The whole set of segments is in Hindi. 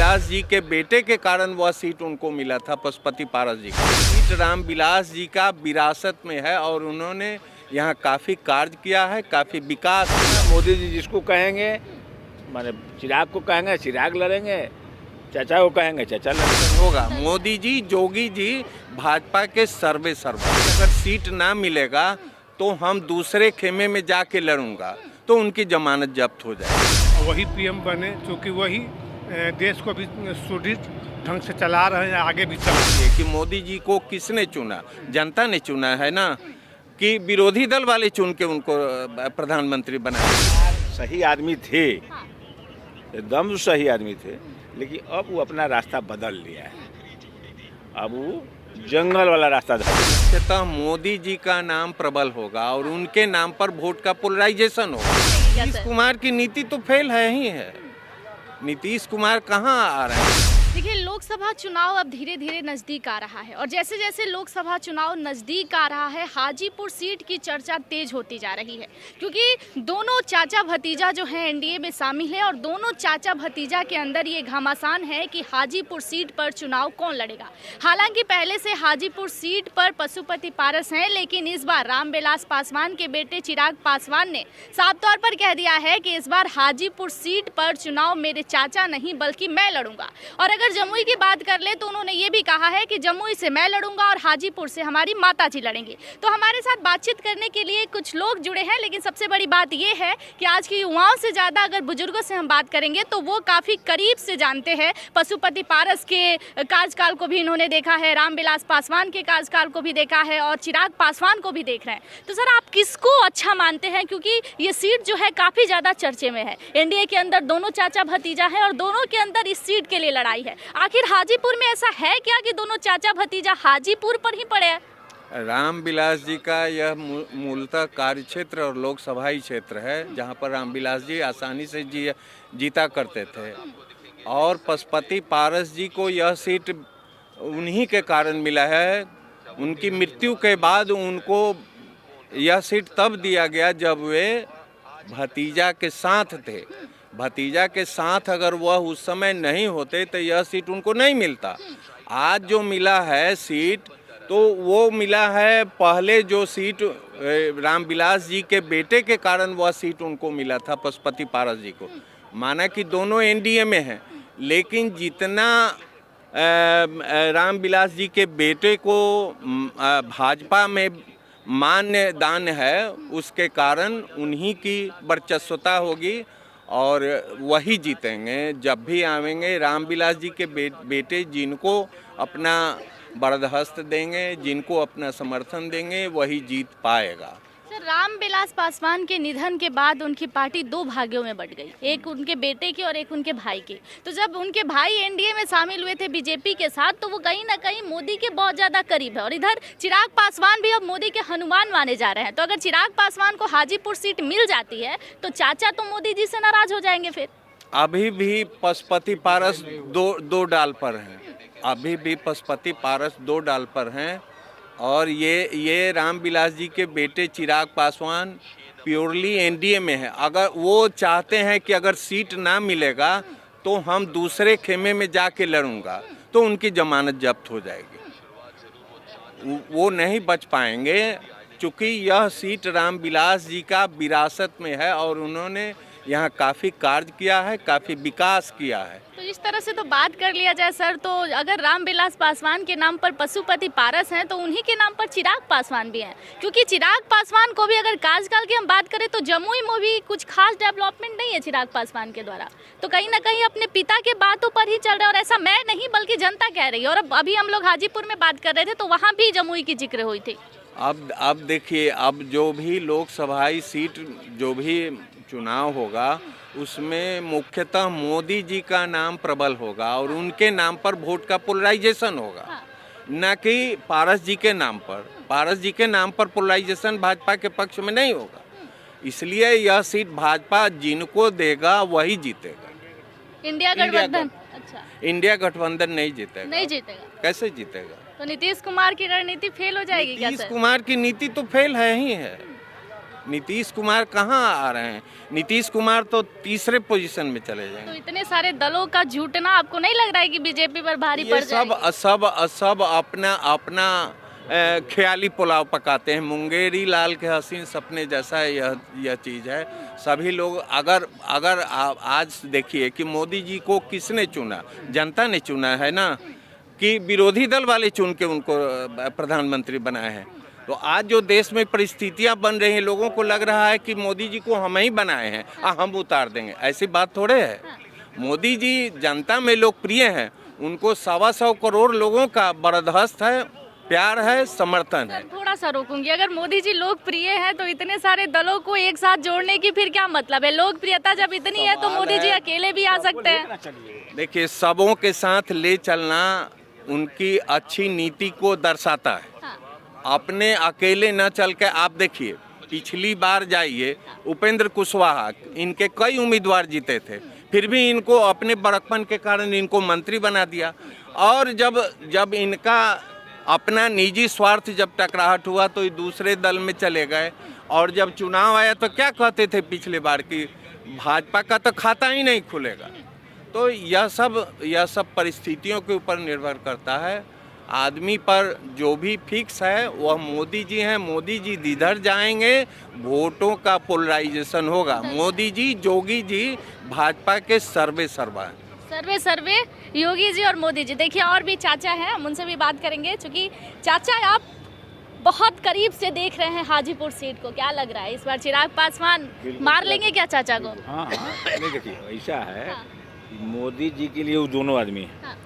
रामविलास जी के बेटे के कारण वह सीट उनको मिला था, पशुपति पारस जी का सीट रामविलास जी का विरासत में है और उन्होंने यहाँ काफ़ी कार्य किया है, काफ़ी विकास। मोदी जी जिसको कहेंगे, माने चिराग को कहेंगे चिराग लड़ेंगे, चाचा को कहेंगे चाचा लड़ेंगे। होगा मोदी जी, जोगी जी भाजपा के सर्वे सर्वा। अगर सीट ना मिलेगा तो हम दूसरे खेमे में जाके लड़ूंगा तो उनकी जमानत जब्त हो जाएगी। वही पीएम बने क्योंकि वही देश को भी सुदृढ़ ढंग से चला रहे हैं, आगे भी चला रहे हैं। कि मोदी जी को किसने चुना? जनता ने चुना है ना, कि विरोधी दल वाले चुन के उनको प्रधानमंत्री बनाया। सही आदमी थे, एकदम सही आदमी थे, लेकिन अब वो अपना रास्ता बदल लिया है। अब वो जंगल वाला रास्ता मुख्यतः मोदी जी का नाम प्रबल होगा और उनके नाम पर वोट का पोलराइजेशन होगा। नीतीश कुमार की नीति तो फेल है ही है। नीतीश कुमार कहाँ आ रहे हैं? देखिए, लोकसभा चुनाव अब धीरे धीरे नज़दीक आ रहा है और जैसे जैसे लोकसभा चुनाव नज़दीक आ रहा है, हाजीपुर सीट की चर्चा तेज होती जा रही है क्योंकि दोनों चाचा भतीजा जो हैं एनडीए में शामिल है और दोनों चाचा भतीजा के अंदर ये घमासान है कि हाजीपुर सीट पर चुनाव कौन लड़ेगा। हालांकि पहले से हाजीपुर सीट पर पशुपति पारस हैं, लेकिन इस बार रामविलास पासवान के बेटे चिराग पासवान ने साफ तौर पर कह दिया है कि इस बार हाजीपुर सीट पर चुनाव मेरे चाचा नहीं बल्कि मैं लड़ूंगा। और अगर जमुई की बात कर ले तो उन्होंने ये भी कहा है कि जमुई से मैं लड़ूंगा और हाजीपुर से हमारी माताजी लड़ेंगे। तो हमारे साथ बातचीत करने के लिए कुछ लोग जुड़े हैं, लेकिन सबसे बड़ी बात ये है कि आज के युवाओं से ज़्यादा अगर बुजुर्गों से हम बात करेंगे तो वो काफ़ी करीब से जानते हैं। पशुपति पारस के कार्यकाल को भी इन्होंने देखा है, रामविलास पासवान के कार्यकाल को भी देखा है और चिराग पासवान को भी देख रहे हैं। तो सर, आप किसको अच्छा मानते हैं, क्योंकि ये सीट जो है काफ़ी ज़्यादा चर्चे में है। एनडीए के अंदर दोनों चाचा भतीजा हैं और दोनों के अंदर इस सीट के लिए लड़ाई है। आखिर हाजीपुर में ऐसा है क्या कि दोनों चाचा भतीजा हाजीपुर पर ही पड़े हैं? रामविलास जी का यह मूलतः कार्य क्षेत्र और लोकसभाई क्षेत्र है जहां पर रामविलास जी आसानी से जीता करते थे और पशुपति पारस जी को यह सीट उन्हीं के कारण मिला है। उनकी मृत्यु के बाद उनको यह सीट तब दिया गया जब वे भतीजा के साथ थे। भतीजा के साथ अगर वह उस समय नहीं होते तो यह सीट उनको नहीं मिलता। आज जो मिला है सीट तो वो मिला है, पहले जो सीट रामविलास जी के बेटे के कारण वह सीट उनको मिला था, पशुपति पारस जी को। माना कि दोनों एनडीए में हैं, लेकिन जितना रामविलास जी के बेटे को भाजपा में मान्य दान है, उसके कारण उन्हीं की वर्चस्वता होगी और वही जीतेंगे। जब भी आवेंगे रामविलास जी के बेटे जिनको अपना बर्दाश्त देंगे, जिनको अपना समर्थन देंगे, वही जीत पाएगा। सर, रामविलास पासवान के निधन के बाद उनकी पार्टी दो भागों में बट गई, एक उनके बेटे की और एक उनके भाई की। तो जब उनके भाई एनडीए में शामिल हुए थे बीजेपी के साथ, तो वो कहीं ना कहीं मोदी के बहुत ज़्यादा करीब है और इधर चिराग पासवान भी अब मोदी के हनुमान माने जा रहे हैं। तो अगर चिराग पासवान को हाजीपुर सीट मिल जाती है तो चाचा तो मोदी जी से नाराज हो जाएंगे। फिर अभी भी पशुपति पारस दो डाल पर हैं, अभी भी पशुपति पारस दो डाल पर हैं और ये रामविलास जी के बेटे चिराग पासवान प्योरली एनडीए में है। अगर वो चाहते हैं कि अगर सीट ना मिलेगा तो हम दूसरे खेमे में जाके लड़ूंगा तो उनकी जमानत जब्त हो जाएगी, वो नहीं बच पाएंगे, क्योंकि यह सीट रामविलास जी का विरासत में है और उन्होंने यहाँ काफ़ी कार्य किया है, काफ़ी विकास किया है। तो इस तरह से तो बात कर लिया जाए सर, तो अगर रामविलास पासवान के नाम पर पशुपति पारस हैं तो उन्हीं के नाम पर चिराग पासवान भी हैं, क्योंकि चिराग पासवान को भी अगर कार्यकाल की हम बात करें तो जमुई में भी कुछ खास डेवलपमेंट नहीं है चिराग पासवान के द्वारा। तो कहीं ना कहीं अपने पिता के बातों पर ही चल रहा है और ऐसा मैं नहीं बल्कि जनता कह रही है। और अभी हम लोग हाजीपुर में बात कर रहे थे तो वहाँ भी जमुई की जिक्र हुई थी। अब देखिए, अब जो भी लोकसभाई सीट जो भी चुनाव होगा उसमें मुख्यतः मोदी जी का नाम प्रबल होगा और उनके नाम पर वोट का पोलराइजेशन होगा, न कि पारस जी के नाम पर। पारस जी के नाम पर पोलराइजेशन भाजपा के पक्ष में नहीं होगा, इसलिए यह सीट भाजपा जिनको देगा वही जीतेगा। इंडिया गठबंधन? अच्छा, इंडिया गठबंधन नहीं जीतेगा। नहीं जीतेगा? कैसे जीतेगा? तो नीतीश कुमार की रणनीति फेल हो जाएगी क्या सर? नीतीश कुमार की नीति तो फेल है ही है। नीतीश कुमार कहाँ आ रहे हैं? नीतीश कुमार तो तीसरे पोजीशन में चले तो जाएंगे। इतने सारे दलों का जुटना आपको नहीं लग रहा है कि बीजेपी पर भारी पड़ ये सब अपना अपना ख्याली पुलाव पकाते हैं। मुंगेरी लाल के हसीन सपने जैसा यह चीज़ है। सभी लोग अगर आज देखिए कि मोदी जी को किसने चुना? जनता ने चुना है ना, कि विरोधी दल वाले चुन के उनको प्रधानमंत्री बनाए हैं। तो आज जो देश में परिस्थितियां बन रही हैं, लोगों को लग रहा है कि मोदी जी को हम ही बनाए हैं, हम उतार देंगे। ऐसी बात थोड़े है। मोदी जी जनता में लोकप्रिय हैं, उनको 125 करोड़ लोगों का बर्दाश्त है, प्यार है, समर्थन है। थोड़ा सा रोकूंगी, अगर मोदी जी लोकप्रिय है तो इतने सारे दलों को एक साथ जोड़ने की फिर क्या मतलब है? लोकप्रियता जब इतनी है तो मोदी जी अकेले भी आ सकते हैं। देखिए, सबों के साथ ले चलना उनकी अच्छी नीति को दर्शाता है। अपने अकेले न चल के आप देखिए, पिछली बार जाइए, उपेंद्र कुशवाहा, इनके कई उम्मीदवार जीते थे, फिर भी इनको अपने बड़कपन के कारण इनको मंत्री बना दिया। और जब इनका अपना निजी स्वार्थ जब टकराहट हुआ तो ये दूसरे दल में चले गए। और जब चुनाव आया तो क्या कहते थे पिछले बार की भाजपा का तो खाता ही नहीं खुलेगा। तो यह सब परिस्थितियों के ऊपर निर्भर करता है। आदमी पर जो भी फिक्स है वह मोदी जी हैं। मोदी जी जिधर जाएंगे वोटों का पोलराइजेशन होगा। मोदी जी, योगी जी भाजपा के सर्वे सर्वा हैं। सर्वे योगी जी और मोदी जी। देखिए, और भी चाचा हैं, हम उनसे भी बात करेंगे। चूँकि चाचा आप बहुत करीब से देख रहे हैं हाजीपुर सीट को, क्या लग रहा है इस बार चिराग पासवान मार लेंगे क्या चाचा को? हाँ, नहीं देखिए, ऐसा है मोदी जी के लिए वो दोनों आदमी हैं। हाँ।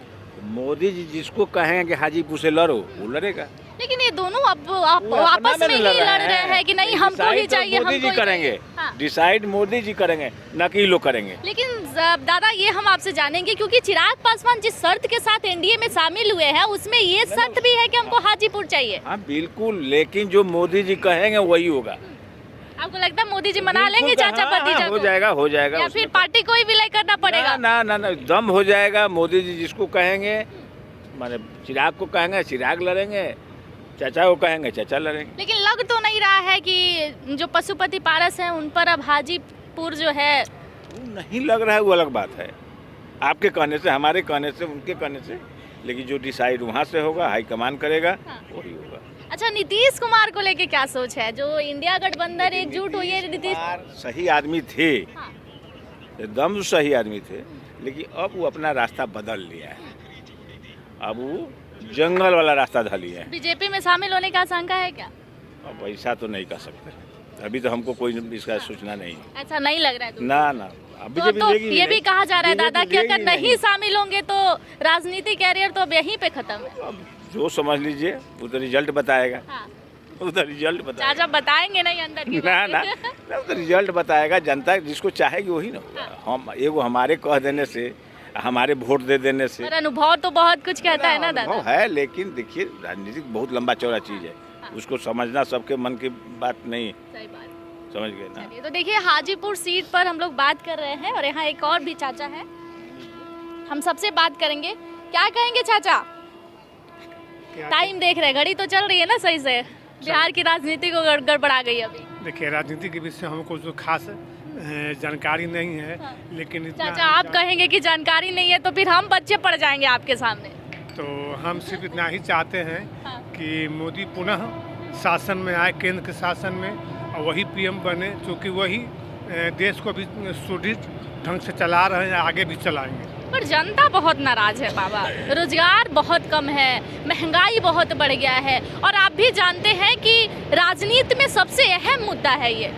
मोदी जी जिसको कहेंगे कि हाजीपुर से लड़ो, वो लड़ेगा। लेकिन ये दोनों अब आपस में ही लड़ रहे हैं कि नहीं हमको ही चाहिए, मोदी जी करेंगे। हाँ। डिसाइड मोदी जी करेंगे, न कि लोग करेंगे। लेकिन दादा, ये हम आपसे जानेंगे क्योंकि चिराग पासवान जिस शर्त के साथ एनडीए में शामिल हुए हैं उसमें ये शर्त भी है कि हमको हाजीपुर चाहिए। हाँ बिल्कुल, लेकिन जो मोदी जी कहेंगे वही होगा। आपको लगता है मोदी जी मना लेंगे चाचा भतीजा को? हो जाएगा या फिर पार्टी को ही विलय करना पड़ेगा? ना, दम हो जाएगा। मोदी जी जिसको कहेंगे, माने चिराग को कहेंगे चिराग लड़ेंगे, चाचा को कहेंगे चाचा लड़ेंगे। लेकिन लग तो नहीं रहा है कि जो पशुपति पारस हैं उन पर अब हाजीपुर जो है नहीं लग रहा है, वो अलग बात है। आपके कहने से, हमारे कहने से, उनके कहने से, लेकिन जो डिसाइड वहाँ से होगा, हाईकमान करेगा, वही होगा। अच्छा, नीतीश कुमार को लेके क्या सोच है? जो इंडिया गठबंधन एकजुट हुई है, नीतीश सही आदमी थे, एकदम सही आदमी थे, लेकिन अब वो अपना रास्ता बदल लिया है। अब वो जंगल वाला रास्ता धली है। बीजेपी में शामिल होने का आशंका है क्या? अब ऐसा तो नहीं कर सकते, अभी तो हमको कोई इसका सूचना नहीं। ऐसा नहीं लग रहा है ना अभी तो ये भी कहा जा रहा है दादा कि अगर नहीं शामिल होंगे तो राजनीति कैरियर तो अब यहीं पे खत्म है। अब जो समझ लीजिए, वो तो रिजल्ट बताएगा। वो तो रिजल्ट बताएगा। चाचा बताएंगे नहीं अंदर की ना, वो तो रिजल्ट बताएगा। जनता जिसको चाहेगी वही ना होगा। हम एगो हमारे कह देने से, हमारे वोट दे देने से, पर अनुभव तो बहुत कुछ कहता है ना दादा। है, लेकिन देखिए राजनीतिक बहुत लंबा चौड़ा चीज है, उसको समझना सबके मन की बात नहीं। सही बात, समझ गए ना। तो देखिए, हाजीपुर सीट पर हम लोग बात कर रहे हैं और यहाँ एक और भी चाचा है, हम सबसे बात करेंगे। क्या कहेंगे चाचा? टाइम देख रहे, घड़ी तो चल रही है ना सही से? बिहार की राजनीति को गड़बड़ा गई अभी। देखिए, राजनीति के विषय हमको जो खास जानकारी नहीं है, लेकिन इतना चाचा आप कहेंगे कि जानकारी नहीं है तो फिर हम बच्चे पड़ जाएंगे आपके सामने। तो हम सिर्फ इतना ही चाहते हैं कि मोदी पुनः शासन में आए, केंद्र के शासन में, और वही पीएम बने, क्योंकि वही देश को भी सुदृढ़ ढंग से चला रहे हैं, आगे भी चलाएंगे। पर जनता बहुत नाराज है बाबा, रोजगार बहुत कम है, महंगाई बहुत बढ़ गया है, और आप भी जानते हैं कि राजनीति में सबसे अहम मुद्दा है ये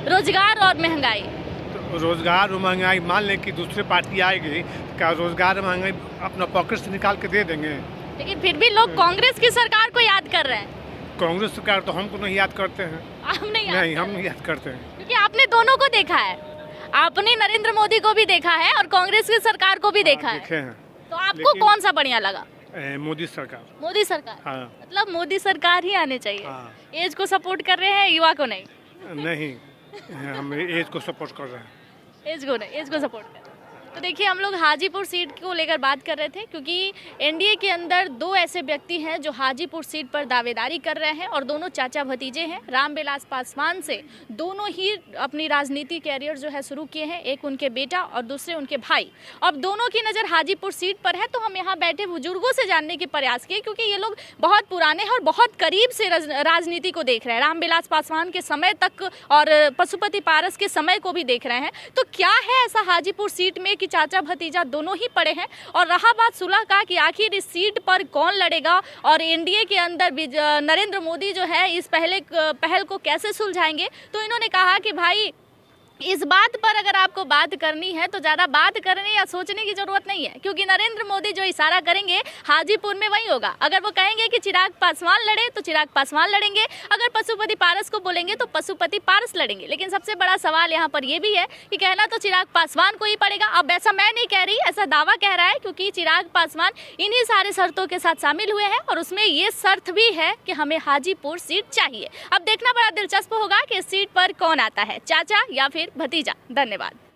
रोजगार और महंगाई। तो रोजगार और महंगाई, मान लें कि दूसरी पार्टी आएगी, क्या रोजगार और महंगाई अपना पॉकेट से निकाल के दे देंगे? लेकिन फिर भी लोग कांग्रेस की सरकार को याद कर रहे हैं। कांग्रेस सरकार तो हमको नहीं याद करते हैं। आप नहीं हम नहीं याद करते हैं, क्योंकि आपने दोनों को देखा है। आपने नरेंद्र मोदी को भी देखा है और कांग्रेस की सरकार को भी देखा है। तो आपको कौन सा बढ़िया लगा? मोदी सरकार। मोदी सरकार। हाँ। मतलब मोदी सरकार ही आने चाहिए। हाँ। एज को सपोर्ट कर रहे हैं, युवा को नहीं? नहीं, हम एज को सपोर्ट कर रहे हैं। एज को नहीं, एज को सपोर्ट कर। तो देखिए हम लोग हाजीपुर सीट को लेकर बात कर रहे थे क्योंकि एनडीए के अंदर दो ऐसे व्यक्ति हैं जो हाजीपुर सीट पर दावेदारी कर रहे हैं और दोनों चाचा भतीजे हैं। रामविलास पासवान से दोनों ही अपनी राजनीति कैरियर जो है शुरू किए हैं, एक उनके बेटा और दूसरे उनके भाई। अब दोनों की नज़र हाजीपुर सीट पर है, तो हम यहाँ बैठे बुजुर्गों से जानने के प्रयास किए क्योंकि ये लोग बहुत पुराने हैं और बहुत करीब से राजनीति को देख रहे हैं। रामविलास पासवान के समय तक और पशुपति पारस के समय को भी देख रहे हैं। तो क्या है ऐसा हाजीपुर सीट में कि चाचा भतीजा दोनों ही पड़े हैं? और रहा बात सुलह का कि आखिर इस सीट पर कौन लड़ेगा और एनडीए के अंदर नरेंद्र मोदी जो है इस पहल को कैसे सुलझाएंगे, तो इन्होंने कहा कि भाई इस बात पर अगर आपको बात करनी है तो ज़्यादा बात करने या सोचने की ज़रूरत नहीं है, क्योंकि नरेंद्र मोदी जो इशारा करेंगे हाजीपुर में वही होगा। अगर वो कहेंगे कि चिराग पासवान लड़े तो चिराग पासवान लड़ेंगे, अगर पशुपति पारस को बोलेंगे तो पशुपति पारस लड़ेंगे। लेकिन सबसे बड़ा सवाल यहाँ पर यह भी है कि कहना तो चिराग पासवान को ही पड़ेगा। अब ऐसा मैं नहीं कह रही, ऐसा दावा कह रहा है क्योंकि चिराग पासवान इन्हीं सारे शर्तों के साथ शामिल हुए हैं और उसमें ये शर्त भी है कि हमें हाजीपुर सीट चाहिए। अब देखना बड़ा दिलचस्प होगा कि इस सीट पर कौन आता है, चाचा या फिर भतीजा। धन्यवाद।